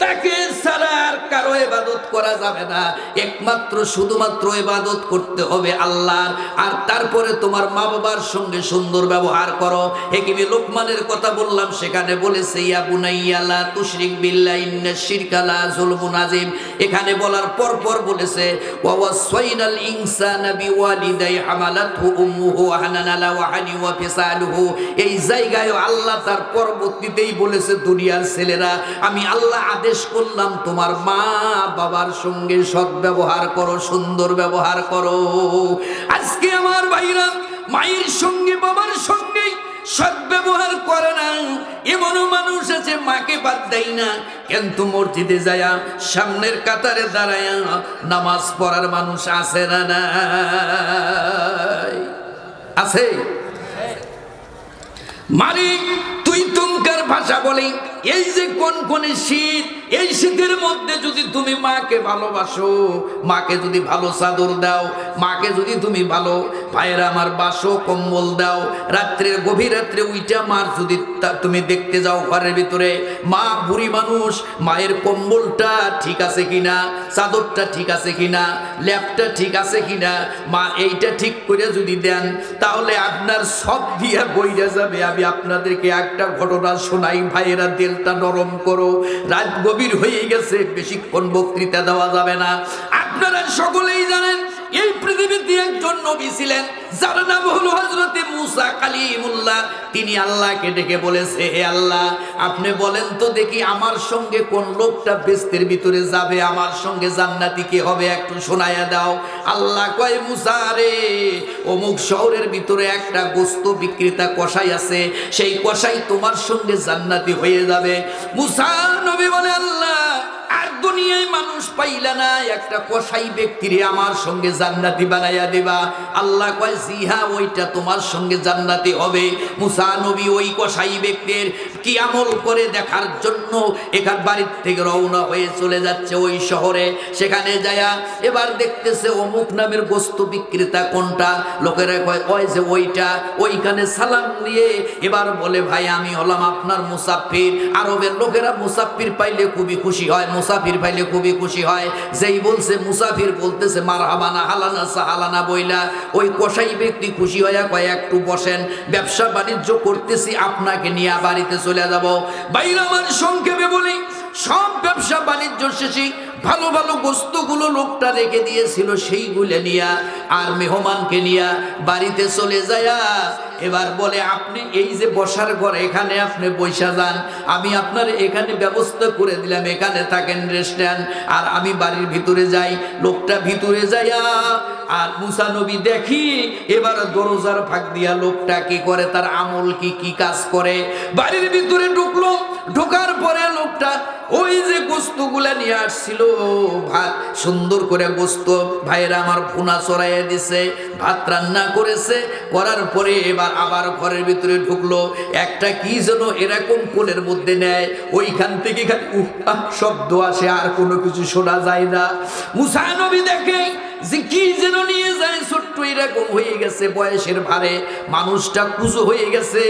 তাকে ছাড়া আর কারো ইবাদত করা যাবে না, একমাত্র শুধুমাত্র ইবাদত করতে হবে আল্লাহর। আর তারপরে তোমার মা বাবার সঙ্গে সুন্দর ব্যবহার করো। হেকিমে লোকমানের কথা বললাম, সেখানে বলেছে ইয়া বুনাইয়া লা তুশরিক বিল্লাহি ইন্নাশ শিরকা লা যুলমুন আযীম। এখানে বলার পর পর বলেছে ওয়া ওয়াসাইনাল ইনসানা বিওয়ালিদাই হামালাতহু উম্মুহু হানানান ওয়া হানি ওয়া ফিসালুহু। এই জায়গায় আল্লাহ তার পরবর্তীতেই বলেছে দুনিয়ার ছেলেরা আমি আল্লাহ আদেশ করলাম তোমার মা বাবার সঙ্গে সৎ ব্যবহার করো, সুন্দর ব্যবহার করো। আজকে আমার ভাইরা মায়ের সঙ্গে বাবার সঙ্গে সৎ ব্যবহার করে না, এমনও মানুষ আছে মাকে বাদ দেয় না, কিন্তু মসজিদে যায়া সামনের কাতারে দাঁড়ায়া নামাজ পড়ার মানুষ আছে না? নাই? আছে? মালিক তুই তুমকার ভাষা বলি, এই যে কনকনে শীত, এই শীতের মধ্যে যদি তুমি মাকে ভালোবাসো, মাকে যদি ভালো চাদর দাও, মাকে যদি তুমি ভালো ভাইয়েরা আমার বাসো কম্বল দাও, রাত্রের গভীর রাত্রে উইটা মার যদি তুমি দেখতে যাও ঘরের ভিতরে, মা বুড়ি মানুষ, মায়ের কম্বলটা ঠিক আছে কিনা, চাদরটা ঠিক আছে কিনা, ল্যাপটা ঠিক আছে কিনা, মা এইটা ঠিক করে যদি দেন তাহলে আপনার সব দিয়া বইরা যাবে। আমি আপনাদেরকে একটা ঘটনা শোনাই ভাইয়েরা, দিলটা নরম করো। রাত গভীর হয়ে গেছে, বেশিক্ষণ বক্তৃতা দেওয়া যাবে না। আপনারা সকলেই জানেন এই পৃথিবীতে একজন নবী ছিলেন যার নাম হলো হযরতে মুসা কালিমুল্লাহ। তিনি আল্লাহকে ডেকে বলেছে হে আল্লাহ আপনি বলেন তো দেখি আমার সঙ্গে কোন লোকটা বেহেশতের ভিতরে যাবে, আমার সঙ্গে জান্নাতি কে হবে, একটু শোনায়া দাও। আল্লাহ কয় মুসা রে, অমুক শহরের ভিতরে একটা গোশত বিক্রেতা কসাই আছে, সেই কসাই তোমার সঙ্গে জান্নাতি হয়ে যাবে। মুসা নবী বলে আল্লাহ আর দুনিয়ায় মানুষ পাইলা না, একটা কসাই ব্যক্তিরে আমার সঙ্গে জান্নাতি বানাইয়া দিবা। আল্লাহ কয় জি হ্যাঁ, ওইটা তোমার সঙ্গে জান্নাতি হবে। মুসা নবী ওই কসাই ব্যক্তির কি আমল করে দেখার জন্য এখান বাড়ির থেকে রওনা হয়ে চলে যাচ্ছে ওই শহরে। সেখানে যায়া এবার দেখতেছে অমুক নামের গোশত বিক্রেতা কোনটা, লোকেরা কয় ওই যে ওইটা। ওইখানে সালাম দিয়ে এবার বলে ভাই আমি হলাম আপনার মুসাফির। আরবের লোকেরা মুসাফির পাইলে খুবই খুশি হয়, মুসাফির পাইলে খুবই খুশি হয়। যেই বলছে মুসাফির বলতেছে মারহাবানা হালানা সাহালানা বইলা, ওই কসাই ব্যক্তি খুশি হইয়া কয় একটু বসেন, ব্যবসা বাণিজ্য করতেছি, আপনাকে নিয়ে বাড়িতে চলে যাব। বাইরে আমার সংক্ষেপে বলি, সব ব্যবসা বাণিজ্য শেষে ভালো ভালো বস্তুগুলো লোকটা রেখে দিয়েছিল, সেইগুলো নিয়া আর মেহমানকে নিয়া বাড়িতে চলে যায়। এবার বলে আপনি এই যে বসার ঘর, এখানে আপনি বৈশা যান, আমি আপনার এখানে ব্যবস্থা করে দিলাম, এখানে থাকেন, রেস্ট নেন, আর আমি বাড়ির ভিতরে যাই। লোকটা ভিতরে যাইয়া আর মুসা নবী দেখি এবার দরজার ফাঁক দিয়া লোকটা কি করে, তার আমল কি কি কাজ করে। বাড়ির ভিতরে ঢুকলো, ঢোকার পরে লোকটা ওই যে গোস্তগুলা নিয়ে আসছিল, ভাত সুন্দর করে গোস্ত ভাইরা আমার ভুনা চড়াইয়া দিছে, ভাত রান্না করেছে, করার পরে এবার আবার ঘরের ভিতরে ঢুকলো। একটা কি যেন এরকম কোলের মধ্যে নেয়, ওইখান থেকে খালি শব্দ আসে, আর কোনো কিছু শোনা যায় না। মুসা নবী দেখে যে কি যেন নিয়ে যায়, ছোট্ট এরকম হয়ে গেছে, বয়সের ভারে মানুষটা কুজো হয়ে গেছে।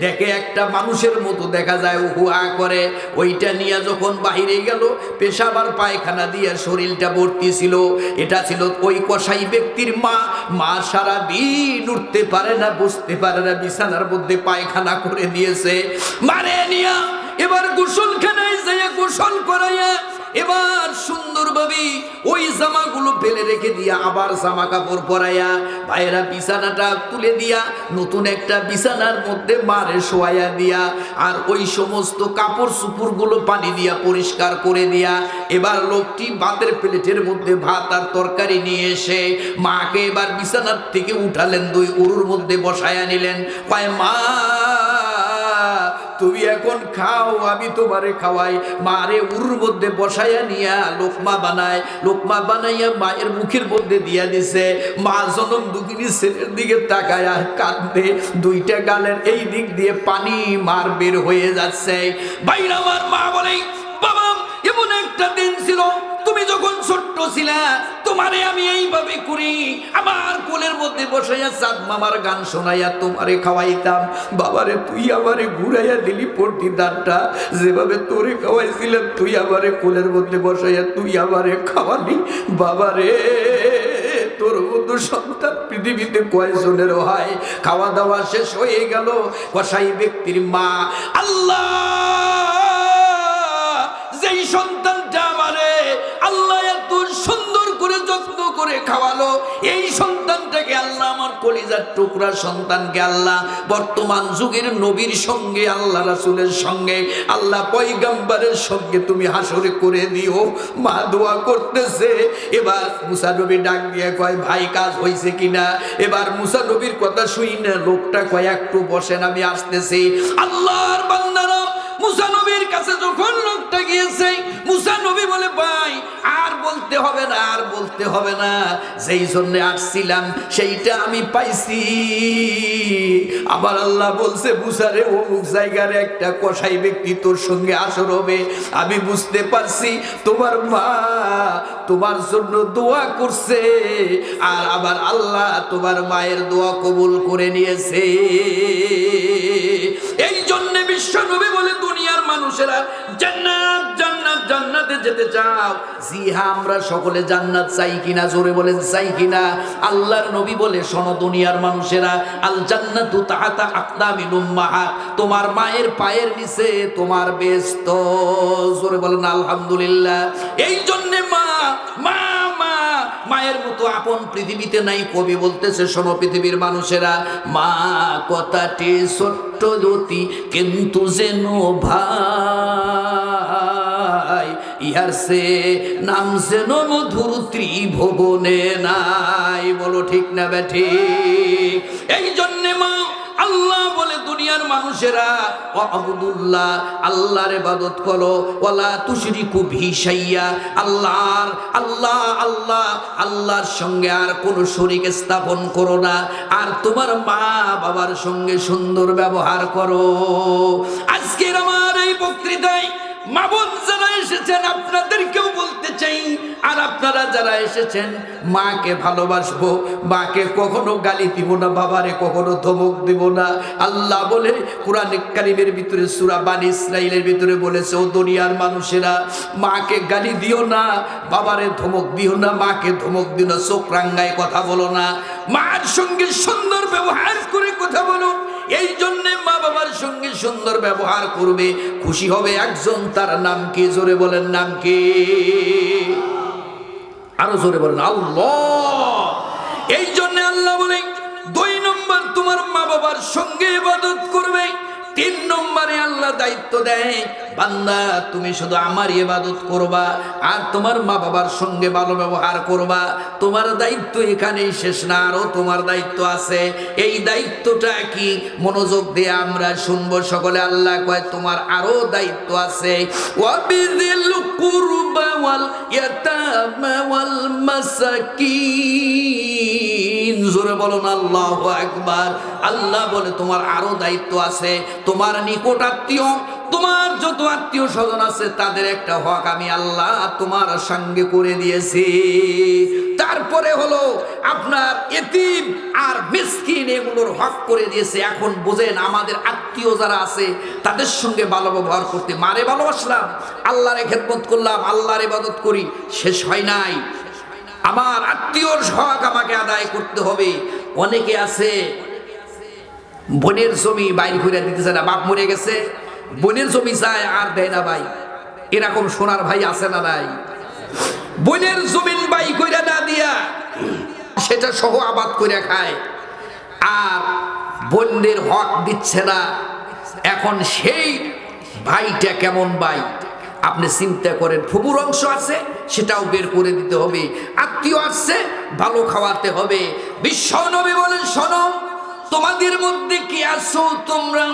দেখে একটা মানুষের মতো দেখা যায়, হুয়া করে। ওইটা নিয়ে যখন বাহিরে গেল, পেশাব আর পায়খানা দিয়ে শরীরটা ভর্তি ছিল। এটা ছিল ওই কসাই ব্যক্তির মা। মা সারা দিন উঠতে পারে না, বসতে পারে না, বিছানার মধ্যে পায়খানা করে দিয়েছে। মারে নিয়া এবার গোসলখানায় যাইয়া গোসল করাইয়া এবার সুন্দরভাবে ওই জামাগুলো ফেলে রেখে দিয়া আবার জামা কাপড় পরাইয়া ভাইয়েরা বিছানাটা তুলে দিয়া নতুন একটা বিছানার মধ্যে মারে শোয়াইয়া দিয়া আর ওই সমস্ত কাপড় চুপড়গুলো পানি দিয়া পরিষ্কার করে দিয়া এবার লোকটি ভাতের প্লেটের মধ্যে ভাত আর তরকারি নিয়ে এসে মাকে এবার বিছানার থেকে উঠালেন, দুই উরুর মধ্যে বসায়া নিলেন। কয় মা তুমি এখন খাও, আমি তোমারে খাওয়াই। মারে উরুর মধ্যে বসাইয়া নিয়া লোকমা বানায়, লোকমা বানাইয়া মায়ের মুখের মধ্যে দিয়া দিছে। মা জনম দুঃখিনী ছেলের দিকে তাকায় আর কাঁদে, দুইটা গালের এই দিক দিয়ে পানি মার বের হয়ে যাচ্ছে। বাইরে আমার মা বলে, বাবা এমন একটা দিন ছিল তুমি যখন ছোট্ট ছিলা তোমারে আমি এইভাবে করি, আমার কোলের মধ্যে বসাইয়া চাঁদ মামার গান শোনাইয়া তোমারে খাওয়াইতাম। বাবারে তুই আমারে ঘুরাইয়া দিলি প্রতিদানটা, যেভাবে তোরে খাওয়াইছিলাম তুই আমারে কোলের মধ্যে বসাইয়া তুই আমারে খাওয়ালি। বাবারে তোর মতো সন্তান পৃথিবীতে কয়জনের হয়? খাওয়া দাওয়া শেষ হয়ে গেল। কসাই ব্যক্তির মা আল্লাহ যেই সন্তানটা আমারে আল্লাহ এত সুন্দর করে যত্ন করে খাওয়ালো, এই সন্তানটাকে আল্লাহ আমার কলিজার টুকরা সন্তানকে আল্লাহ বর্তমান যুগের নবীর সঙ্গে আল্লাহ রাসূলের সঙ্গে আল্লাহ পয়গম্বরের সঙ্গে তুমি হাসরে করে দিও। মা দোয়া করতেছে। এবার মুসা নবী ডাক দিয়ে কয় ভাই কাজ হয়েছে কিনা? এবার মুসা নবীর কথা শুই না লোকটা কয় একটু বসেন আমি আসতেছি। আল্লাহর বান্দারা মুসা নবীর কাছে যখন লোকটা গিয়েছে মুসা নবী বলে ভাই আর বলতে হবে না, আর বলতে হবে না, যেই জন্য আসছিলাম সেইটা আমি পাইছি। আবার আল্লাহ বলছে মুসারে অমুক জায়গার একটা কসাই ব্যক্তি তোর সঙ্গে আসর হবে। আমি বুঝতে পারছি তোমার মা তোমার জন্য দোয়া করছে আর আবার আল্লাহ তোমার মায়ের দোয়া কবুল করে নিয়েছে। এই জন্য বিশ্ব নবী বলে দুনিয়ার মানুষেরা জান্নাত জান্নাত জান্নাতে যেতে চাও? জি হ্যাঁ, আমরা সকলে জান্নাত চাই কিনা? জোরে বলেন চাই কিনা? আল্লাহর নবী বলে শোনো দুনিয়ার মানুষেরা, আল জান্নাতু তাহাতা আকদামিল উম্মাহাত, তোমার মায়ের পায়ের নিচে তোমার বেহেশত। জোরে বলেন আলহামদুলিল্লাহ। এই জন্য মা মা মা মায়ের মতো আপন পৃথিবীতে নাই। কবি বলতেছে শোনো পৃথিবীর মানুষেরা, মা কথাটি ছোট্ট জ্যোতি কিন্তু যেন ভাই, ইহার সে নাম যেন মধুর ত্রিভুবনে নাই। বলো ঠিক না বেঠি? এই জন্যে মা আল্লাহ বলে দুনিয়ার মানুষেরা আবুদুল্লাহ আল্লাহর ইবাদত করো, ওয়ালা তুশরিকু বিহি শাইয়্যা, আল্লাহর আল্লাহ আল্লাহ আল্লাহর সঙ্গে আর কোনো শরীক স্থাপন করো না। আর তোমার মা বাবার সঙ্গে সুন্দর ব্যবহার করো। আজকের আমার এই বক্তৃতায় মা বোন যারা এসেছেন আপনাদেরকেও বলতে চাই, আর আপনারা যারা এসেছেন মাকে ভালোবাসবো, মাকে কখনো গালি দিব না, বাবারে কখনো ধমক দিব না। আল্লাহ বলে কোরআন কারীমের ভিতরে সূরা বানী ইসরাঈলের ভিতরে বলেছে, ও দুনিয়ার মানুষেরা মাকে গালি দিও না, বাবারে ধমক দিও না, মাকে ধমক দিও না, চোখ রাঙ্গায় কথা বলো না, মার সঙ্গে সুন্দর ব্যবহার করে কথা বলো। এই জন্য মা বাবার সঙ্গে সুন্দর ব্যবহার করবে, খুশি হবে একজন, তার নাম কি? জোরে বলেন নাম কি? আরো জোরে বলেন আল্লাহ। এই জন্য আল্লাহ বলে 2 নম্বর তোমার মা বাবার সঙ্গে ইবাদত করবে। 3 নম্বরে আল্লাহ দায়িত্ব দেয়, বান্দা তুমি শুধু আমার ইবাদত করবা আর তোমার মা বাবার সঙ্গে ভালো ব্যবহার করবা। তোমার দায়িত্ব এখানেই শেষ না, আরো তোমার দায়িত্ব আছে। এই দায়িত্বটা কি? মনোযোগ দিয়ে আমরা শুনবো সকলে। আল্লাহ কয় তোমার আরো দায়িত্ব আছে। ওয়াবিযিল কুরবা ওয়াল ইয়াতামা ওয়াল মাসাকিন। জোরে বলুন আল্লাহু আকবার। আল্লাহ বলে তোমার আরো দায়িত্ব আছে। তোমার নিকট আত্মীয়, তোমার যত আত্মীয় স্বজন আছে তাদের একটা হক আমি আল্লাহ তোমার সঙ্গে করে দিয়েছি। তারপরে হলো আপনার এতিম আর মিসকিন, এগুলোর হক করে দিয়েছে। এখন বুঝেন আমাদের আত্মীয় যারা আছে তাদের সঙ্গে ভালো ব্যবহার করতে। মারে ভালোবাসলাম, আল্লাহরে খেদমত করলাম, আল্লাহর ইবাদত করি, শেষ হয় নাই। আমার আত্মীয়র হক আমাকে আদায় করতে হবে। অনেকে আছে বোনের জমি বাইর করে দিতেছে না, বাপ মরে গেছে, বোনের জমি চায় আর দেয় না ভাই। এরকম সোনার ভাই আছে না নাই? বোনের জমিন বাই কইরা না দিয়া সেটা সহ আবাদ করে খায়, আর বোনের হক দিচ্ছে না। এখন সেই ভাইটা কেমন ভাই আপনি চিন্তা করেন। ফুপুর অংশ আছে, সেটাও বের করে দিতে হবে। আত্মীয় আসছে, ভালো খাওয়াতে হবে। বিশ্ব নবী বলেন, শোনো, তোমাদের মধ্যে কি আছো তোমরা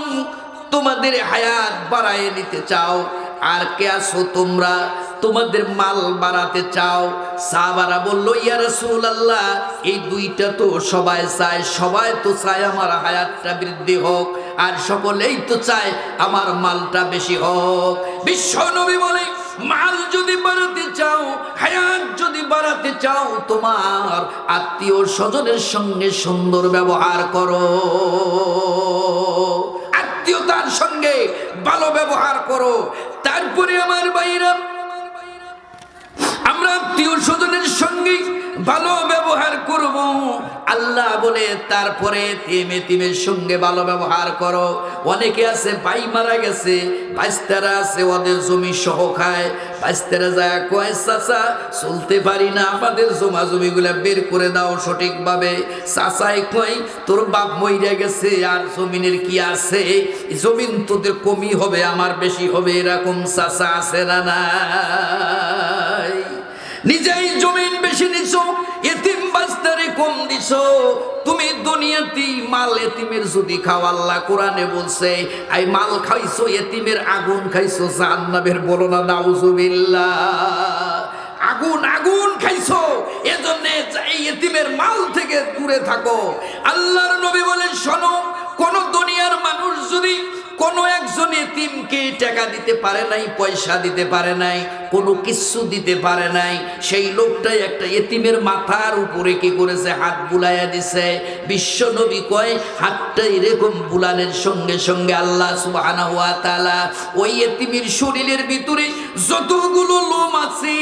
তোমাদের হায়াত বাড়ায় নিতে চাও, আর কে আছো তোমরা তোমাদের মাল বাড়াতে চাও? সাহাবারা বলল, ইয়া রাসূলুল্লাহ, এই দুইটা তো সবাই চায়। সবাই তো চায় আমার হায়াতটা বৃদ্ধি হোক, আর সকলেই তো চায় আমার মালটা বেশি হোক। বিশ্ব নবী বলে, মাল যদি বাড়াতে চাও, হায়াত যদি বাড়াতে চাও, তোমার আত্মীয় স্বজনের সঙ্গে সুন্দর ব্যবহার করো, আত্মীয়তার সঙ্গে ভালো ব্যবহার করো। তারপরে আমার ভাইরা, আমরা আত্মীয় স্বজনের সঙ্গে ভালো ব্যবহার করব। আল্লাহ বলে তারপরে এতিমের সঙ্গে ভালো ব্যবহার করো। অনেকে আছে ভাই মারা গেছে, বাইস্তারা আছে ওদের জমি সহ খায়। বাইস্তারা যায় কয়, চাচা চলতে পারি না, আমাদের জমা জমিগুলা বের করে দাও সঠিকভাবে। চাচাই কয়, তোর বাপ মইরা গেছে, আর জমিনের কি আছে? জমিন তোদের কমই হবে, আমার বেশি হবে। এরকম চাচা আছে না নাই? নিজেই জমিন বেশি নিছো, এতিম বাস্তারে কম দিছো। তুমি দুনিয়াতেই মাল এতিমের যদি খাও, আল্লাহ কোরআনে বলছে, এই মাল খাইছো এতিমের আগুন খাইছো জাহান্নামের। বলো না নাউজুবিল্লাহ? আগুন আগুন খাইছো। এজন্য এই এতিমের মাল থেকে দূরে থাকো। আল্লাহর নবী বলেন, শোনো, কোন দুনিয়ার মানুষ যদি কোনো একজন এতিমকে টাকা দিতে পারে নাই, পয়সা দিতে পারে নাই, কোনো কিছু দিতে পারে নাই, সেই লোকটাই একটা এতিমের মাথার উপরে কি করেছে? হাত বুলাইয়া দিছে। বিশ্ব নবী কয়, হাতটা এরকম বুলানের সঙ্গে সঙ্গে আল্লাহ সুবহানাহু ওয়া তাআলা ওই এতিমের শরীরের ভিতরে যতগুলো লোম আছে